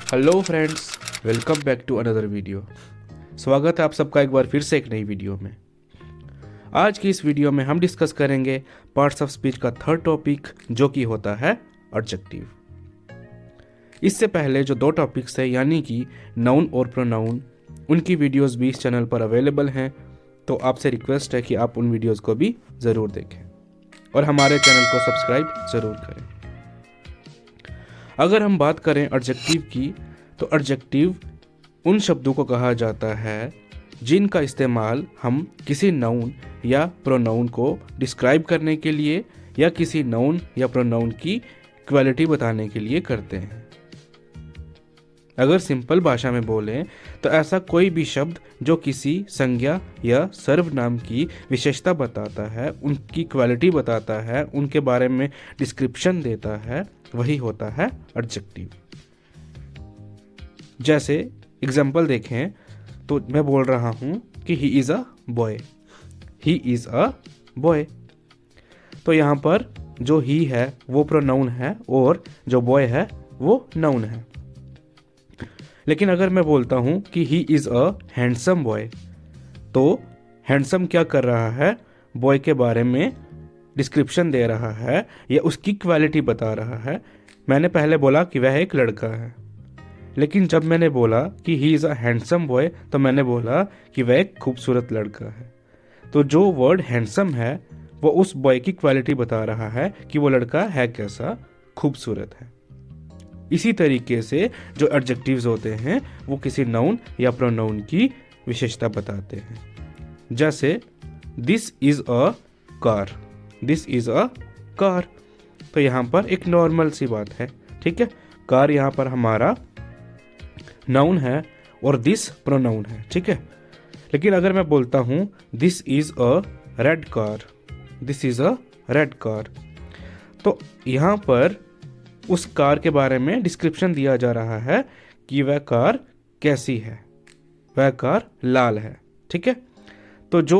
Hello friends, welcome back to another video. स्वागत है आप सबका एक बार फिर से एक नई वीडियो में। आज की इस वीडियो में हम डिस्कस करेंगे पार्ट्स ऑफ स्पीच का थर्ड टॉपिक, जो कि होता है एडजेक्टिव। इससे पहले जो दो टॉपिक्स है यानी कि नाउन और प्रोनाउन, उनकी वीडियोस भी इस चैनल पर अवेलेबल हैं, तो आपसे रिक्वेस्ट है कि आप उन वीडियोस को भी ज़रूर देखें और हमारे चैनल को सब्सक्राइब ज़रूर करें। अगर हम बात करें एडजेक्टिव की, तो एडजेक्टिव उन शब्दों को कहा जाता है जिनका इस्तेमाल हम किसी नाउन या प्रोनाउन को डिस्क्राइब करने के लिए या किसी नाउन या प्रोनाउन की क्वालिटी बताने के लिए करते हैं। अगर सिंपल भाषा में बोलें तो ऐसा कोई भी शब्द जो किसी संज्ञा या सर्वनाम की विशेषता बताता है, उनकी क्वालिटी बताता है, उनके बारे में डिस्क्रिप्शन देता है, वही होता है एडजेक्टिव। जैसे एग्जाम्पल देखें तो मैं बोल रहा हूँ कि he is a boy, he is a boy. तो यहाँ पर जो ही है वो प्रोनाउन है और जो बॉय है वो नाउन है। लेकिन अगर मैं बोलता हूँ कि he is a handsome boy, तो हैंडसम क्या कर रहा है? बॉय के बारे में डिस्क्रिप्शन दे रहा है या उसकी क्वालिटी बता रहा है। मैंने पहले बोला कि वह एक लड़का है, लेकिन जब मैंने बोला कि he is a handsome boy, तो मैंने बोला कि वह एक खूबसूरत लड़का है। तो जो वर्ड हैंडसम है वो उस बॉय की क्वालिटी बता रहा है कि वो लड़का है कैसा, खूबसूरत है। इसी तरीके से जो एडजेक्टिव्स होते हैं वो किसी नाउन या प्रोनाउन की विशेषता बताते हैं। जैसे this is a car, this is a car. तो यहाँ पर एक नॉर्मल सी बात है, ठीक है। कार यहाँ पर हमारा नाउन है और दिस प्रोनाउन है, ठीक है। लेकिन अगर मैं बोलता हूँ this is a red car, this is a red car, तो यहाँ पर उस कार के बारे में डिस्क्रिप्शन दिया जा रहा है कि वह कार कैसी है, वह कार लाल है, ठीक है। तो जो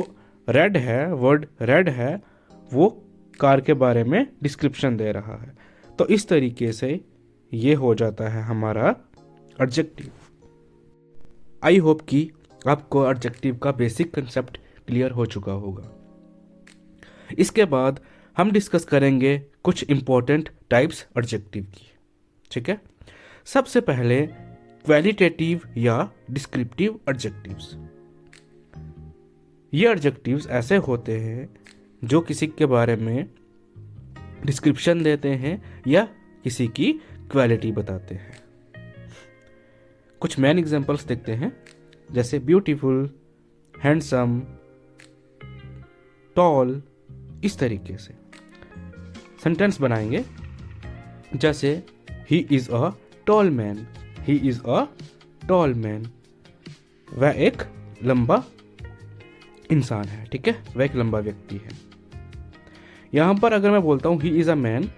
रेड है, वर्ड रेड है, वो कार के बारे में डिस्क्रिप्शन दे रहा है। तो इस तरीके से ये हो जाता है हमारा एडजेक्टिव। आई होप कि आपको एडजेक्टिव का बेसिक कंसेप्ट क्लियर हो चुका होगा। इसके बाद हम डिस्कस करेंगे कुछ इंपॉर्टेंट टाइप्स एडजेक्टिव की, ठीक है। सबसे पहले क्वालिटेटिव या डिस्क्रिप्टिव एडजेक्टिव्स। ये एडजेक्टिव्स ऐसे होते हैं जो किसी के बारे में डिस्क्रिप्शन देते हैं या किसी की क्वालिटी बताते हैं। कुछ मेन एग्जांपल्स देखते हैं, जैसे ब्यूटीफुल, हैंडसम, टॉल। इस तरीके से सेंटेंस बनाएंगे, जैसे he is a tall man, he is a tall man. वह एक लंबा इंसान है, ठीक है, वह एक लंबा व्यक्ति है। यहाँ पर अगर मैं बोलता हूँ ही इज़ अ मैन,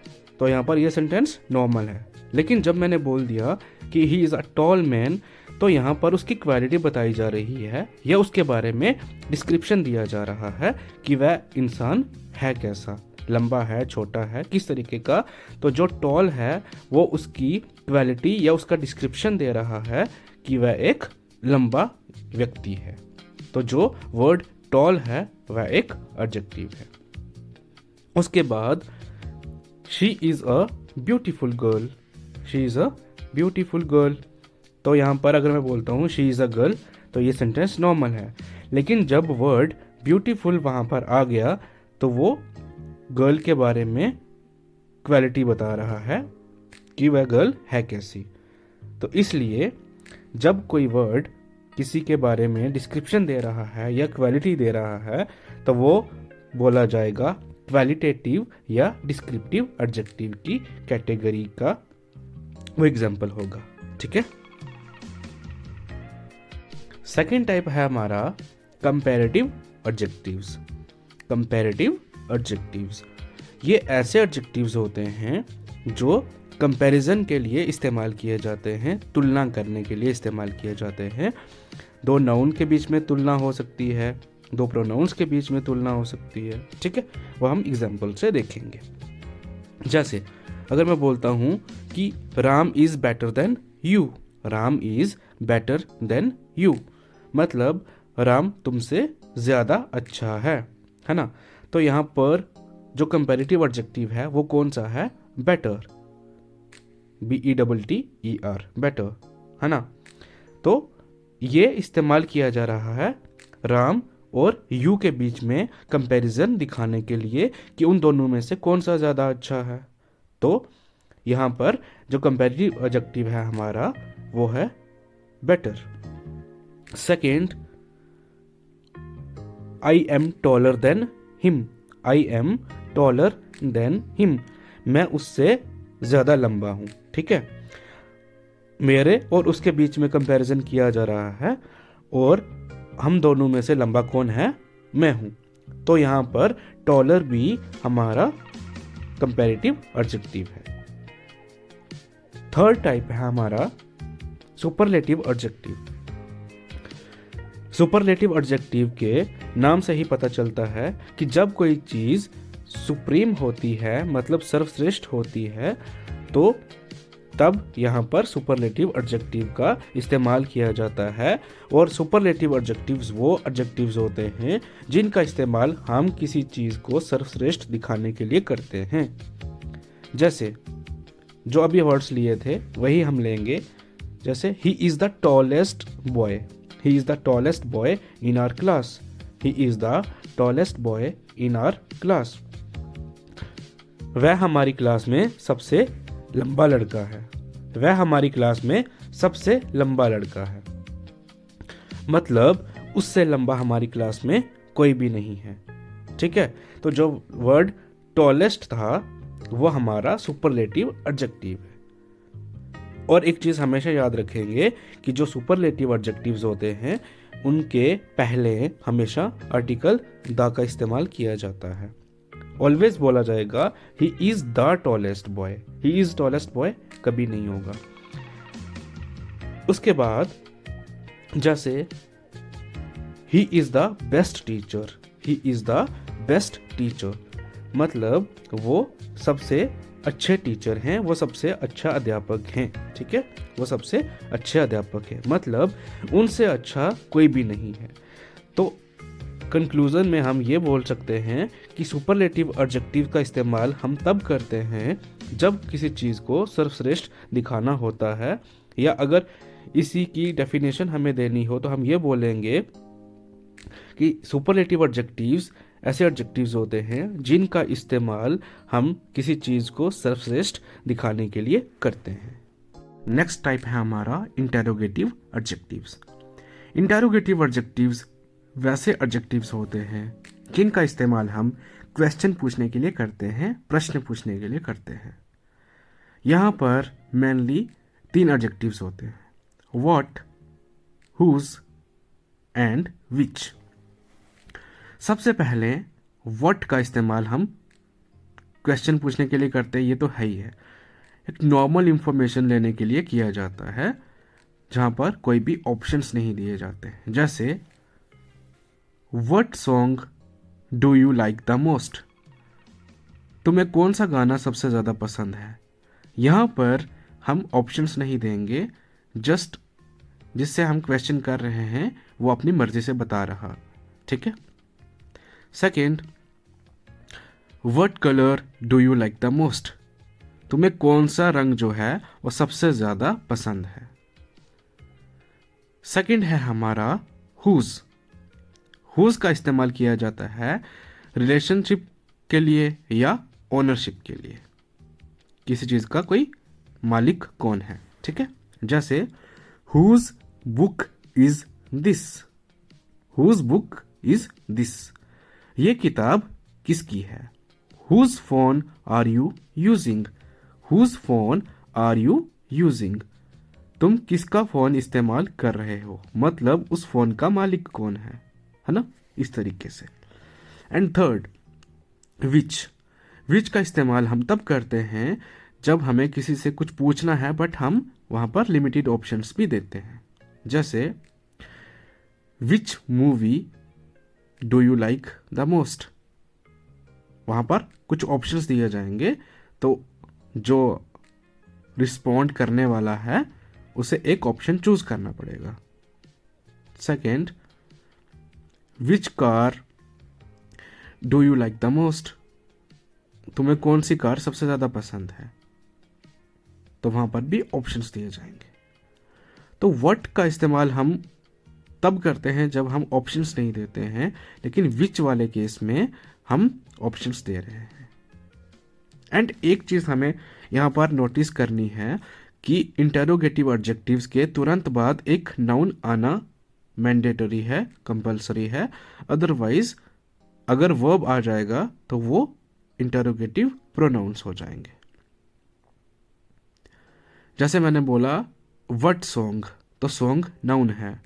तो यहाँ पर यह सेंटेंस नॉर्मल है। लेकिन जब मैंने बोल दिया कि he is a tall man, तो यहाँ पर उसकी क्वालिटी बताई जा रही है या उसके बारे में डिस्क्रिप्शन दिया जा रहा है कि वह इंसान है कैसा, लंबा है, छोटा है, किस तरीके का। तो जो टॉल है वो उसकी क्वालिटी या उसका डिस्क्रिप्शन दे रहा है कि वह एक लंबा व्यक्ति है। तो जो वर्ड टॉल है वह एक एडजेक्टिव है। उसके बाद she is a beautiful girl, she is a beautiful girl. तो यहाँ पर अगर मैं बोलता हूँ शी इज़ अ गर्ल, तो ये सेंटेंस नॉर्मल है। लेकिन जब वर्ड ब्यूटीफुल वहाँ पर आ गया तो वो गर्ल के बारे में क्वालिटी बता रहा है कि वह गर्ल है कैसी। तो इसलिए जब कोई वर्ड किसी के बारे में डिस्क्रिप्शन दे रहा है या क्वालिटी दे रहा है, तो वो बोला जाएगा क्वालिटेटिव या डिस्क्रिप्टिव एडजेक्टिव की कैटेगरी का वो एग्जाम्पल होगा, ठीक है। सेकेंड टाइप है हमारा कंपैरेटिव एडजेक्टिव्स। कंपैरेटिव एडजेक्टिव्स ये ऐसे एडजेक्टिव्स होते हैं जो कंपैरिजन के लिए इस्तेमाल किए जाते हैं, तुलना करने के लिए इस्तेमाल किए जाते हैं। दो नाउन के बीच में तुलना हो सकती है, दो प्रोनाउंस के बीच में तुलना हो सकती है, ठीक है। वो हम एग्जाम्पल से देखेंगे। जैसे अगर मैं बोलता हूँ कि Ram is better than you, Ram is better than you, मतलब राम तुमसे ज़्यादा अच्छा है ना। तो यहाँ पर जो कंपैरेटिव एडजेक्टिव है वो कौन सा है? बेटर, BETTER, बेटर, है ना। तो ये इस्तेमाल किया जा रहा है राम और यू के बीच में कंपैरिजन दिखाने के लिए कि उन दोनों में से कौन सा ज़्यादा अच्छा है। तो यहाँ पर जो कंपैरेटिव एडजेक्टिव है हमारा वो है better. Second, I am taller than him, I am taller than him, मैं उससे ज़्यादा लंबा हूँ, ठीक है। मेरे और उसके बीच में कंपैरिजन किया जा रहा है और हम दोनों में से लंबा कौन है? मैं हूँ। तो यहाँ पर टॉलर भी हमारा कंपैरेटिव एडजेक्टिव है। थर्ड टाइप है हमारा सुपरलेटिव एडजेक्टिव। सुपरलेटिव एडजेक्टिव के नाम से ही पता चलता है कि जब कोई चीज़ सुप्रीम होती है, मतलब सर्वश्रेष्ठ होती है, तो तब यहाँ पर सुपरलेटिव एडजेक्टिव का इस्तेमाल किया जाता है। और सुपरलेटिव एडजेक्टिव्स वो एडजेक्टिव्स होते हैं जिनका इस्तेमाल हम किसी चीज़ को सर्वश्रेष्ठ दिखाने के लिए करते हैं। जैसे जो अभी वर्ड्स लिए थे वही हम लेंगे। जैसे he is the tallest boy, he is the tallest boy in our class, he is the tallest boy in our class, वह हमारी क्लास में सबसे लंबा लड़का है, वह हमारी क्लास में सबसे लंबा लड़का है, मतलब उससे लंबा हमारी क्लास में कोई भी नहीं है, ठीक है। तो जो वर्ड टॉलेस्ट था वो हमारा सुपरलेटिव एडजेक्टिव है। और एक चीज़ हमेशा याद रखेंगे कि जो सुपरलेटिव एडजेक्टिव्स होते हैं उनके पहले हमेशा आर्टिकल द का इस्तेमाल किया जाता है। ऑलवेज बोला जाएगा he is the tallest boy, he is tallest boy कभी नहीं होगा। उसके बाद जैसे he is the best teacher, he is the best teacher, मतलब वो सबसे अच्छे टीचर हैं, वो सबसे अच्छा अध्यापक हैं, ठीक है, वो सबसे अच्छे अध्यापक हैं, मतलब उनसे अच्छा कोई भी नहीं है। तो कंक्लूजन में हम ये बोल सकते हैं कि सुपरलेटिव एडजेक्टिव का इस्तेमाल हम तब करते हैं जब किसी चीज़ को सर्वश्रेष्ठ दिखाना होता है, या अगर इसी की डेफिनेशन हमें देनी हो तो हम ये बोलेंगे कि सुपरलेटिव एडजेक्टिव्स ऐसे एडजेक्टिव्स होते हैं जिनका इस्तेमाल हम किसी चीज़ को सर्वश्रेष्ठ दिखाने के लिए करते हैं। नेक्स्ट टाइप है हमारा इंटेरोगेटिव एडजेक्टिव्स। इंटेरोगेटिव एडजेक्टिव्स वैसे एडजेक्टिव्स होते हैं जिनका इस्तेमाल हम क्वेश्चन पूछने के लिए करते हैं, प्रश्न पूछने के लिए करते हैं। यहाँ पर मेनली 3 एडजेक्टिव्स होते हैं, व्हाट, हुज एंड विच। सबसे पहले व्हाट का इस्तेमाल हम क्वेश्चन पूछने के लिए करते हैं, ये तो है ही है, एक नॉर्मल इंफॉर्मेशन लेने के लिए किया जाता है जहाँ पर कोई भी ऑप्शंस नहीं दिए जाते। जैसे what song do you like the most, तुम्हें कौन सा गाना सबसे ज़्यादा पसंद है। यहाँ पर हम ऑप्शंस नहीं देंगे, जस्ट जिससे हम क्वेश्चन कर रहे हैं वो अपनी मर्जी से बता रहा, ठीक है। Second, what colour do you like the most, तुम्हें कौन सा रंग जो है वो सबसे ज़्यादा पसंद है। सेकेंड है हमारा हुज। हुज का इस्तेमाल किया जाता है रिलेशनशिप के लिए या ओनरशिप के लिए, किसी चीज़ का कोई मालिक कौन है, ठीक है। जैसे whose book is this, whose book is this, ये किताब किसकी है। Whose phone are you using, whose phone are you using, तुम किसका फ़ोन इस्तेमाल कर रहे हो, मतलब उस फ़ोन का मालिक कौन है ना, इस तरीके से। एंड थर्ड, विच। विच का इस्तेमाल हम तब करते हैं जब हमें किसी से कुछ पूछना है बट हम वहाँ पर लिमिटेड ऑप्शंस भी देते हैं। जैसे which movie do you like the most, वहाँ पर कुछ ऑप्शंस दिए जाएंगे, तो जो रिस्पॉन्ड करने वाला है उसे एक ऑप्शन चूज करना पड़ेगा। Second, which car do you like the most, तुम्हें कौन सी कार सबसे ज्यादा पसंद है, तो वहां पर भी ऑप्शंस दिए जाएंगे। तो व्हाट का इस्तेमाल हम तब करते हैं जब हम ऑप्शंस नहीं देते हैं, लेकिन विच वाले केस में हम ऑप्शंस दे रहे हैं। एंड एक चीज हमें यहां पर नोटिस करनी है कि इंटरोगेटिव एडजेक्टिव्स के तुरंत बाद एक नाउन आना मैंडेटरी है, कंपलसरी है। अदरवाइज अगर वर्ब आ जाएगा तो वो इंटरोगेटिव प्रोनाउंस हो जाएंगे। जैसे मैंने बोला व्हाट सॉन्ग, तो सॉन्ग नाउन है।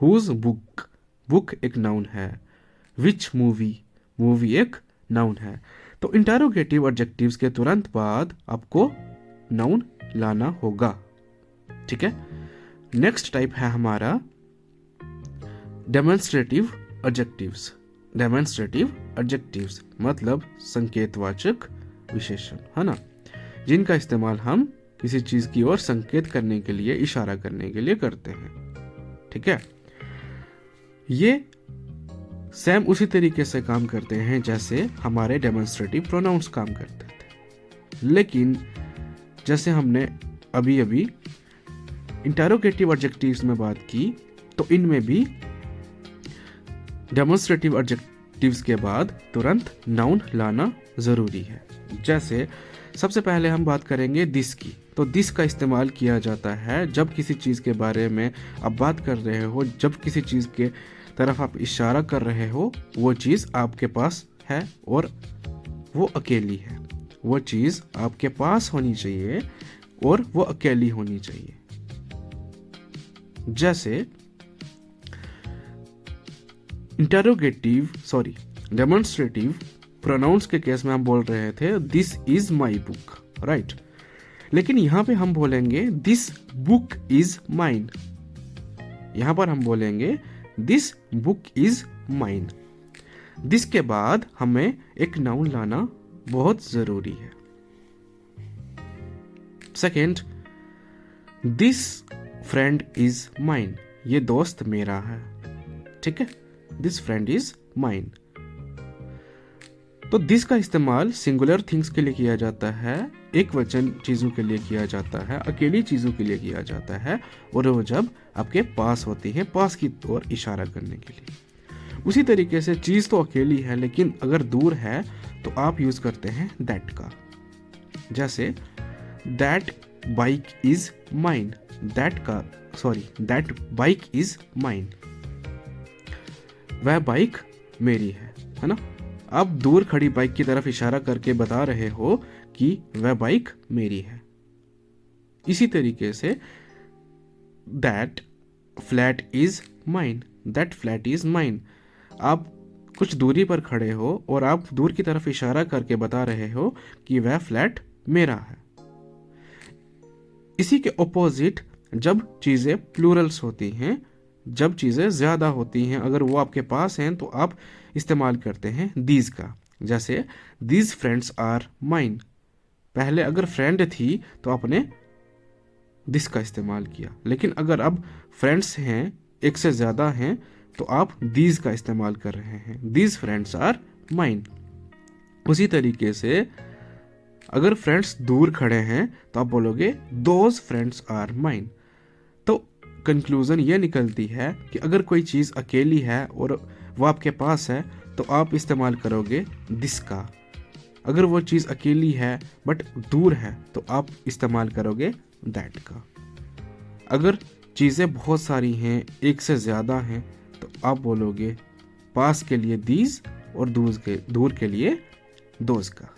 हुज बुक, बुक एक नाउन है। विच मूवी, मूवी एक नाउन है। तो इंटरोगेटिव एडजेक्टिव्स के तुरंत बाद आपको नाउन लाना होगा। ठीक है। नेक्स्ट टाइप है हमारा डेमोन्स्ट्रेटिव एडजेक्टिव्स। डेमोन्स्ट्रेटिव एडजेक्टिव्स मतलब संकेतवाचक विशेषण, है ना, जिनका इस्तेमाल हम किसी चीज की ओर संकेत करने के लिए, इशारा करने के लिए करते हैं। ठीक है। ये सेम उसी तरीके से काम करते हैं जैसे हमारे डेमोन्स्ट्रेटिव प्रोनाउंस काम करते थे, लेकिन जैसे हमने अभी अभी इंटरोगेटिव एडजेक्टिव्स में बात की, तो इनमें भी डेमोन्स्ट्रेटिव एडजेक्टिव्स के बाद तुरंत नाउन लाना जरूरी है। जैसे सबसे पहले हम बात करेंगे दिस की। तो दिस का इस्तेमाल किया जाता है जब किसी चीज़ के बारे में आप बात कर रहे हो, जब किसी चीज़ के तरफ आप इशारा कर रहे हो, वो चीज़ आपके पास है और वो अकेली है। वो चीज़ आपके पास होनी चाहिए और वो अकेली होनी चाहिए। जैसे डेमोन्स्ट्रेटिव प्रोनाउंस के केस में हम बोल रहे थे this is my book, right. लेकिन यहां पे हम बोलेंगे दिस बुक इज माइन। यहां पर हम बोलेंगे this book is mine. This के बाद हमें एक नाउन लाना बहुत जरूरी है। Second, this friend is mine. ये दोस्त मेरा है। ठीक है। This friend is mine. तो दिस का इस्तेमाल सिंगुलर थिंग्स के लिए किया जाता है, एक वचन चीजों के लिए किया जाता है, अकेली चीजों के लिए किया जाता है, और वो जब आपके पास होती है, पास की ओर इशारा करने के लिए। उसी तरीके से चीज तो अकेली है, लेकिन अगर दूर है तो आप यूज करते हैं दैट का। जैसे that bike is mine. That bike is mine. वह बाइक मेरी है ना। आप दूर खड़ी बाइक की तरफ इशारा करके बता रहे हो कि वह बाइक मेरी है। इसी तरीके say that flat is mine. That flat is mine. आप कुछ दूरी पर खड़े हो और आप दूर की तरफ इशारा करके बता रहे हो कि वह फ्लैट मेरा है। इसी के ऑपोजिट जब चीजें प्लूरल्स होती हैं, जब चीजें ज्यादा होती हैं, अगर वो आपके पास हैं तो आप इस्तेमाल करते हैं दीज का। जैसे दीज फ्रेंड्स आर माइन। पहले अगर फ्रेंड थी तो आपने दिस का इस्तेमाल किया, लेकिन अगर अब फ्रेंड्स हैं, एक से ज्यादा हैं, तो आप दीज का इस्तेमाल कर रहे हैं। These friends are mine. उसी तरीके से अगर फ्रेंड्स दूर खड़े हैं तो आप बोलोगे दोज फ्रेंड्स आर माइन। तो कंक्लूजन ये निकलती है कि अगर कोई चीज़ अकेली है और वो आपके पास है तो आप इस्तेमाल करोगे दिस का। अगर वो चीज़ अकेली है बट दूर है तो आप इस्तेमाल करोगे दैट का। अगर चीज़ें बहुत सारी हैं, एक से ज़्यादा हैं, तो आप बोलोगे पास के लिए दीज और दूर के लिए दोज का।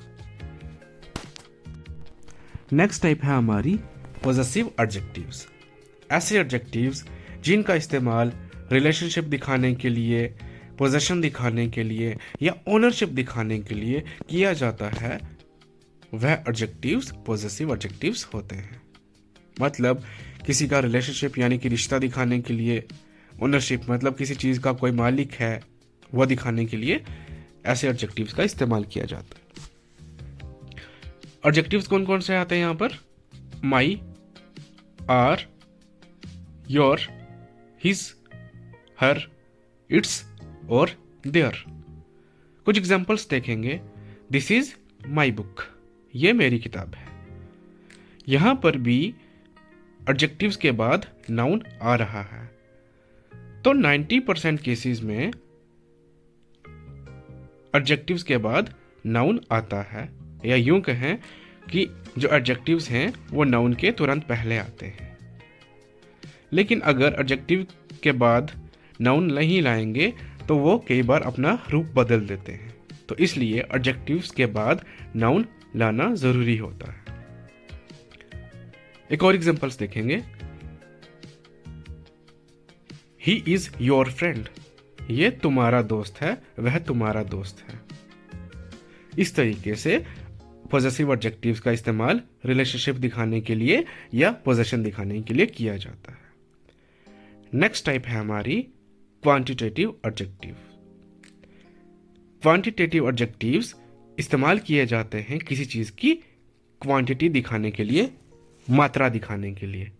नेक्स्ट टाइप है हमारी पॉजेसिव एडजेक्टिव्स। ऐसे एडजेक्टिव्स जिनका इस्तेमाल रिलेशनशिप दिखाने के लिए, पोजेशन दिखाने के लिए या ओनरशिप दिखाने के लिए किया जाता है, वह एडजेक्टिव्स पॉजेसिव एडजेक्टिव्स होते हैं। मतलब किसी का रिलेशनशिप यानी कि रिश्ता दिखाने के लिए, ओनरशिप मतलब किसी चीज़ का कोई मालिक है वह दिखाने के लिए ऐसे एडजेक्टिव्स का इस्तेमाल किया जाता है। एडजेक्टिव्स कौन कौन से आते हैं यहाँ पर? My, our, your, his, her, its और देयर। कुछ एग्जाम्पल्स देखेंगे। दिस इज माई बुक, ये मेरी किताब है। यहां पर भी एडजेक्टिव्स के बाद नाउन आ रहा है। तो 90% केसेस में एडजेक्टिव्स के बाद नाउन आता है, या यूं कहें कि जो एडजेक्टिव्स हैं वो नाउन के तुरंत पहले आते हैं। लेकिन अगर एडजेक्टिव के बाद नाउन नहीं लाएंगे तो वो कई बार अपना रूप बदल देते हैं। तो इसलिए एडजेक्टिव्स के बाद नाउन लाना ज़रूरी होता है। एक और एग्जांपल्स देखेंगे। ही इज योर फ्रेंड, ये तुम्हारा दोस्त है, वह तुम्हारा दोस्त है। इस तरीके से पॉजेसिव एडजेक्टिव्स का इस्तेमाल रिलेशनशिप दिखाने के लिए या पोजेशन दिखाने के लिए किया जाता है। नेक्स्ट टाइप है हमारी क्वांटिटेटिव एडजेक्टिव। क्वांटिटेटिव एडजेक्टिव्स इस्तेमाल किए जाते हैं किसी चीज की क्वांटिटी दिखाने के लिए, मात्रा दिखाने के लिए।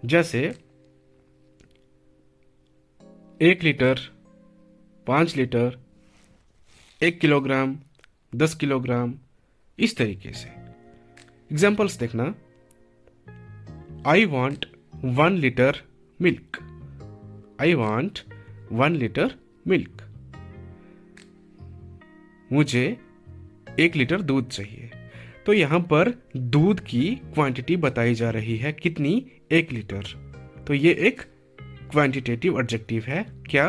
जैसे 1 लीटर, 5 लीटर, 1 किलोग्राम, 10 किलोग्राम, इस तरीके से। एग्जाम्पल्स देखना। I want 1 litre milk, I want 1 litre milk, मुझे 1 लीटर दूध चाहिए। तो यहां पर दूध की क्वांटिटी बताई जा रही है, कितनी? 1 लीटर। तो ये एक क्वांटिटेटिव एडजेक्टिव है। क्या?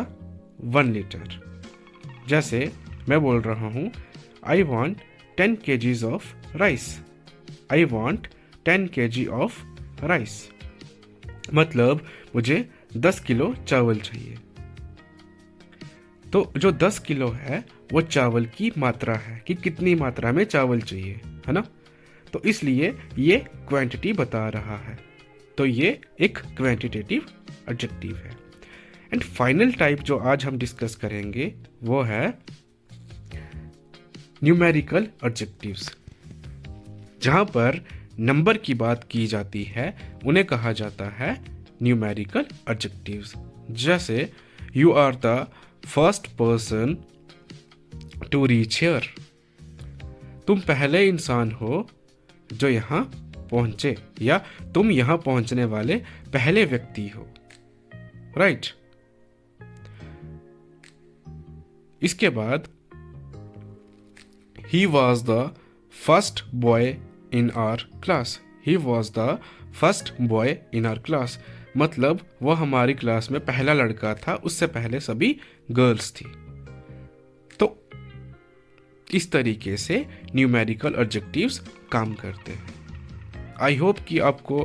1 लीटर। जैसे मैं बोल रहा हूं I want 10 kgs of rice, I want 10 kg of rice, मतलब मुझे 10 किलो चावल चाहिए। तो जो 10 किलो है वो चावल की मात्रा है कि कितनी मात्रा में चावल चाहिए, है ना। तो इसलिए ये क्वांटिटी बता रहा है। तो ये एक क्वांटिटेटिव एडजेक्टिव है। एंड फाइनल टाइप जो आज हम डिस्कस करेंगे वो है न्यूमेरिकल एडजेक्टिव्स। जहां पर नंबर की बात की जाती है उन्हें कहा जाता है न्यूमेरिकल एडजेक्टिव्स। जैसे you are the first person to reach here, तुम पहले इंसान हो जो यहां पहुंचे, या तुम यहां पहुंचने वाले पहले व्यक्ति हो, राइट। इसके बाद he was the first boy in our class, he was the first boy in our class, मतलब वह हमारी क्लास में पहला लड़का था, उससे पहले सभी गर्ल्स थी। तो इस तरीके से न्यूमेरिकल एडजेक्टिव्स काम करते हैं। आई होप कि आपको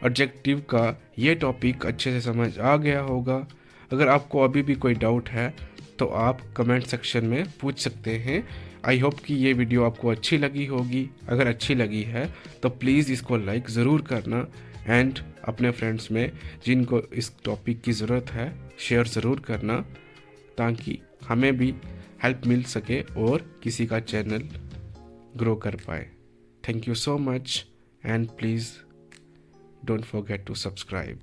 एडजेक्टिव का ये टॉपिक अच्छे से समझ आ गया होगा। अगर आपको अभी भी कोई डाउट है तो आप कमेंट सेक्शन में पूछ सकते हैं। आई होप कि ये वीडियो आपको अच्छी लगी होगी। अगर अच्छी लगी है तो प्लीज़ इसको लाइक ज़रूर करना, एंड अपने फ्रेंड्स में जिनको इस टॉपिक की ज़रूरत है शेयर ज़रूर करना, ताकि हमें भी हेल्प मिल सके और किसी का चैनल ग्रो कर पाए। Thank you so much, and please don't forget to subscribe.